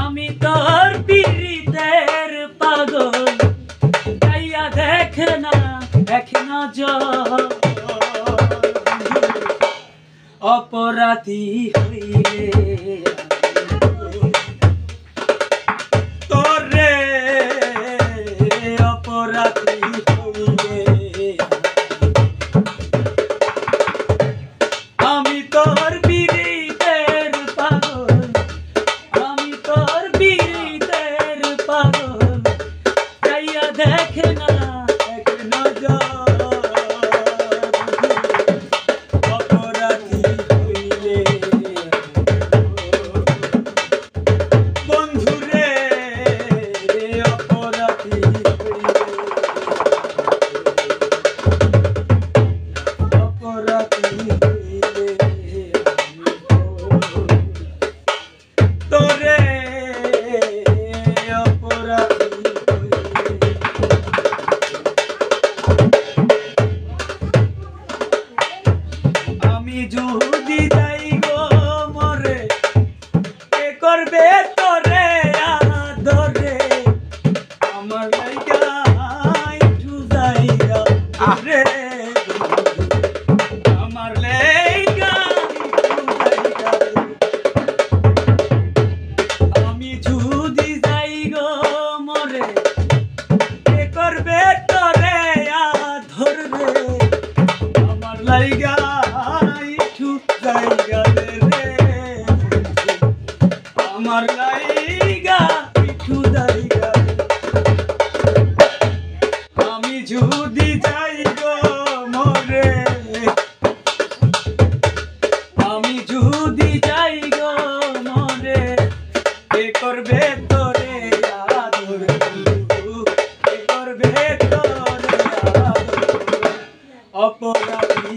আমি তোর পীড়িতের পাগল, তাইয়া দেখে না এক নজর। অপরাধী হইলে তোরে, অপরাধী হইলে আমি তোর পীড়িতের পাগল, আমি তোর পীড়িতের পাগল, তাইয়া দেখে না এক নজর। অপরাধী হইলে বন্ধুরে, অপরাধী হইলে, অপরাধী হইলে তোরে, অপরাধী হইলে। আমি যদি যাই গো মরে, কে করবে তোরে আদরে? আমার লাইগা একটু জায়গা রে, আমার লাইগা একটু জায়গা রে। আমি যদি যাই গো মরে, কে করবে তোরে আদরে? আমার লাইগা একটু জায়গা দে রে, আমার লাইগা একটু জায়গা দে। আমি যদি যাই গো মরে, আমি যদি যাই গো মরে, কে করবে তোরে আদর? কে করবে তোরে আদর? অপরাধী